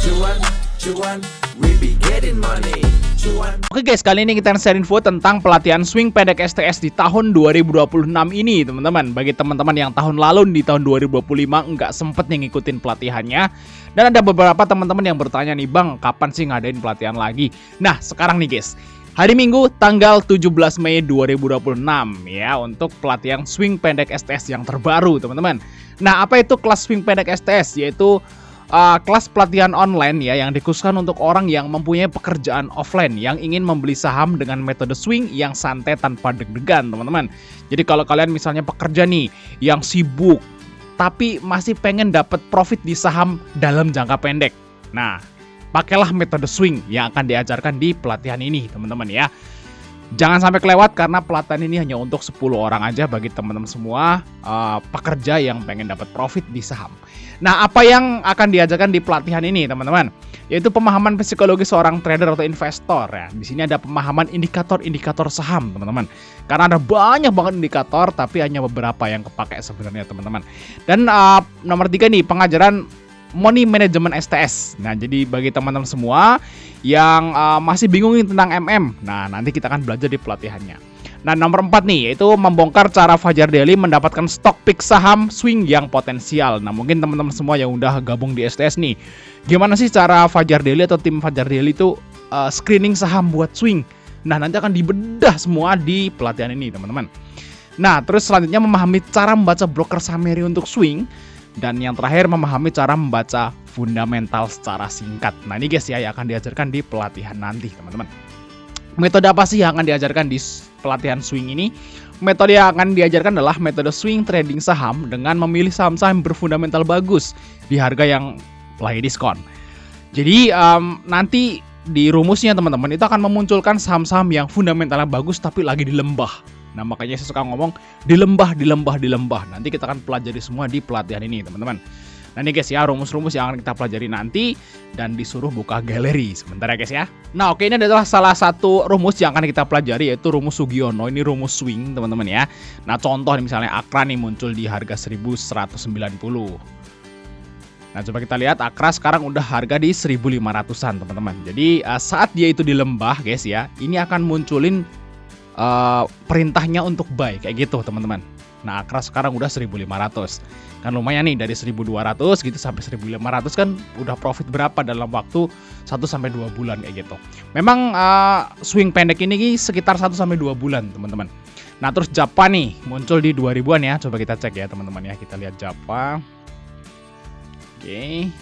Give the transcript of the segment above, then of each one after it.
Cuan, cuan, we be getting money. Cuan. Oke guys, kali ini kita share info tentang pelatihan swing pendek STS di tahun 2026 ini teman-teman. Bagi teman-teman yang tahun lalu di tahun 2025 nggak sempet nih ngikutin pelatihannya. Dan ada beberapa teman-teman yang bertanya nih, Bang, kapan sih ngadain pelatihan lagi? Nah, sekarang nih guys, hari Minggu tanggal 17 Mei 2026 ya, untuk pelatihan swing pendek STS yang terbaru teman-teman. Nah, apa itu kelas swing pendek STS? Yaitu kelas pelatihan online ya, yang dikhususkan untuk orang yang mempunyai pekerjaan offline yang ingin membeli saham dengan metode swing yang santai tanpa deg-degan teman-teman. Jadi kalau kalian misalnya pekerja nih yang sibuk tapi masih pengen dapat profit di saham dalam jangka pendek, nah pakailah metode swing yang akan diajarkan di pelatihan ini teman-teman ya. Jangan sampai kelewat karena pelatihan ini hanya untuk 10 orang aja bagi teman-teman semua pekerja yang pengen dapat profit di saham. Nah, apa yang akan diajarkan di pelatihan ini teman-teman? Yaitu pemahaman psikologi seorang trader atau investor ya. Di sini ada pemahaman indikator-indikator saham teman-teman. Karena ada banyak banget indikator tapi hanya beberapa yang kepake sebenarnya teman-teman. Dan nomor 3 nih, pengajaran Money Management STS. Nah, jadi bagi teman-teman semua yang masih bingung tentang MM, nah nanti kita akan belajar di pelatihannya. Nah, nomor 4 nih, yaitu membongkar cara Fajar Daily mendapatkan stok pick saham swing yang potensial. Nah, mungkin teman-teman semua yang udah gabung di STS nih, gimana sih cara Fajar Daily atau tim Fajar Daily itu screening saham buat swing? Nah, nanti akan dibedah semua di pelatihan ini teman-teman. Nah, terus selanjutnya memahami cara membaca broker summary untuk swing. Dan yang terakhir memahami cara membaca fundamental secara singkat. Nah ini guys ya, yang akan diajarkan di pelatihan nanti teman-teman. Metode apa sih yang akan diajarkan di pelatihan swing ini? Metode yang akan diajarkan adalah metode swing trading saham dengan memilih saham-saham berfundamental bagus di harga yang lagi diskon. Jadi nanti di rumusnya teman-teman itu akan memunculkan saham-saham yang fundamentalnya bagus tapi lagi di lembah. Nah makanya saya suka ngomong di lembah. Nanti kita akan pelajari semua di pelatihan ini teman-teman. Nah ini guys ya, rumus-rumus yang akan kita pelajari nanti. Dan disuruh buka galeri sebentar ya guys ya. Nah oke, ini adalah salah satu rumus yang akan kita pelajari, yaitu rumus Sugiono. Ini rumus swing teman-teman ya. Nah contoh misalnya Akra nih muncul di harga 1190. Nah coba kita lihat, Akra sekarang udah harga di 1500-an teman-teman. Jadi saat dia itu di lembah guys ya, ini akan munculin perintahnya untuk buy kayak gitu teman-teman. Nah Akra sekarang udah 1500, kan lumayan nih, dari 1200 gitu sampai 1500 kan udah profit berapa dalam waktu 1-2 bulan kayak gitu. Memang swing pendek ini sekitar 1-2 bulan teman-teman. Nah terus Japa nih muncul di 2000-an ya, coba kita cek ya teman-teman ya, kita lihat Japa. Oke.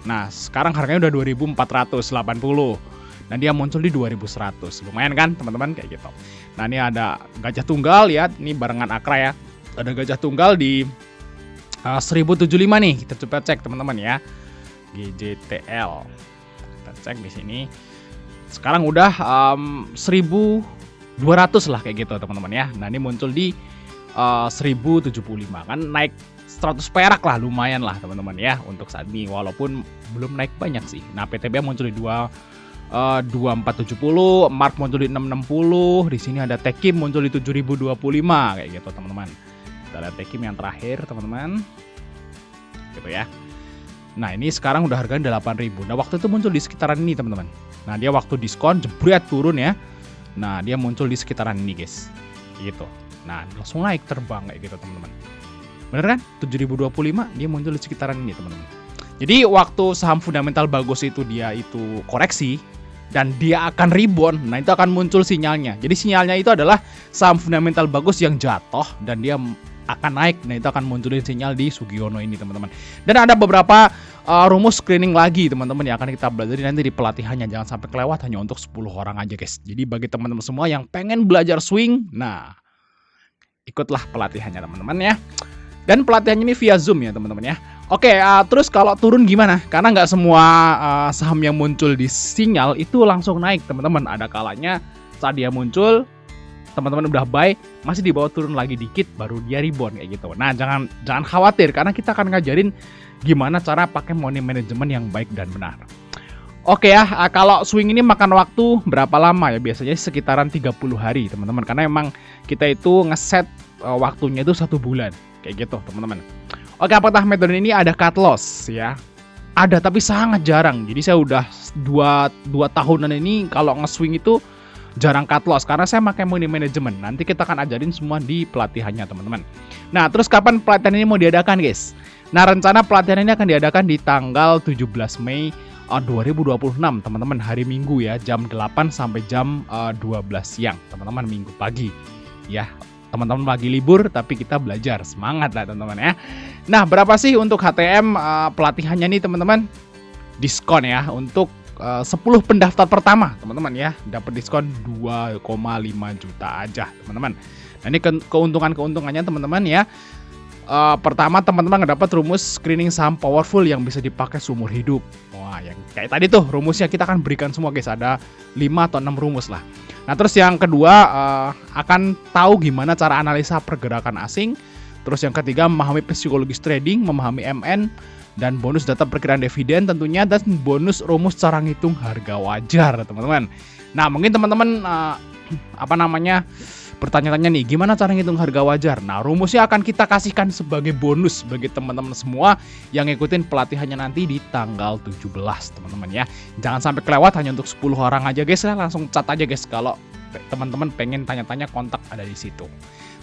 Nah sekarang harganya udah 2480. Nah dia muncul di 2100, lumayan kan teman-teman kayak gitu. Nah ini ada gajah tunggal, lihat ini barengan Akra ya. Ada gajah tunggal di 1075 nih, kita coba cek teman-teman ya. GJTL, kita cek di sini. Sekarang udah 1200 lah kayak gitu teman-teman ya. Nah ini muncul di 1075, kan naik 100 perak lah, lumayan lah teman-teman ya untuk saat ini, walaupun belum naik banyak sih. Nah PTB muncul di 2470, Mark muncul di 660, di sini ada Tekim muncul di 7025 kayak gitu teman-teman. Kita lihat Tekim yang terakhir teman-teman, gitu ya. Nah ini sekarang udah harganya 8000. Nah waktu itu muncul di sekitaran ini teman-teman. Nah dia waktu diskon jebret turun ya. Nah dia muncul di sekitaran ini guys, gitu. Nah langsung naik terbang kayak gitu teman-teman. Bener kan? 7025 dia muncul di sekitaran ini teman-teman. Jadi waktu saham fundamental bagus itu dia itu koreksi dan dia akan rebound, nah itu akan muncul sinyalnya. Jadi sinyalnya itu adalah saham fundamental bagus yang jatuh dan dia akan naik. Nah itu akan munculin sinyal di Sugiono ini teman-teman. Dan ada beberapa rumus screening lagi teman-teman yang akan kita belajar nanti di pelatihannya. Jangan sampai kelewat, hanya untuk 10 orang aja guys. Jadi bagi teman-teman semua yang pengen belajar swing, nah ikutlah pelatihannya teman-teman ya. Dan pelatihannya ini via Zoom ya teman-teman ya. Oke, terus kalau turun gimana? Karena nggak semua saham yang muncul di sinyal itu langsung naik teman-teman. Ada kalanya saat dia muncul, teman-teman udah buy, masih di bawah turun lagi dikit, baru dia rebound kayak gitu. Nah jangan khawatir, karena kita akan ngajarin gimana cara pakai money management yang baik dan benar. Oke ya, kalau swing ini makan waktu berapa lama ya? Biasanya sekitaran 30 hari teman-teman. Karena emang kita itu ngeset waktunya itu 1 bulan kayak gitu teman-teman. Oke, apakah metode ini ada cut loss ya? ada tapi sangat jarang. Jadi saya udah dua tahunan ini kalau nge-swing itu jarang cut loss karena saya pakai money management. Nanti kita akan ajarin semua di pelatihannya teman-teman. Nah, terus kapan pelatihan ini mau diadakan, guys? Nah, rencana pelatihan ini akan diadakan di tanggal 17 Mei 2026, teman-teman, hari Minggu ya, jam 8 sampai jam 12 siang, teman-teman, Minggu pagi. Ya, teman-teman lagi libur tapi kita belajar. Semangat lah, teman-teman ya. Nah, berapa sih untuk HTM pelatihannya nih, teman-teman? Diskon ya untuk 10 pendaftar pertama, teman-teman ya, dapat diskon 2,5 juta aja, teman-teman. Nah, ini keuntungannya, teman-teman ya. Pertama, teman-teman dapat rumus screening saham powerful yang bisa dipakai seumur hidup. Wah, yang kayak tadi tuh rumusnya kita akan berikan semua, guys. Ada 5 atau 6 rumus lah. Nah, terus yang kedua akan tahu gimana cara analisa pergerakan asing. Terus yang ketiga, memahami psikologis trading, memahami MN, dan bonus data perkiraan dividen tentunya, dan bonus rumus cara ngitung harga wajar, teman-teman. Nah, mungkin teman-teman bertanya-tanya nih, gimana cara ngitung harga wajar? Nah, rumusnya akan kita kasihkan sebagai bonus bagi teman-teman semua yang ngikutin pelatihannya nanti di tanggal 17, teman-teman ya. Jangan sampai kelewat, hanya untuk 10 orang aja, guys. Langsung chat aja, guys, kalau teman-teman pengen tanya-tanya, kontak ada di situ.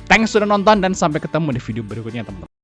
Thanks sudah nonton dan sampai ketemu di video berikutnya, teman-teman.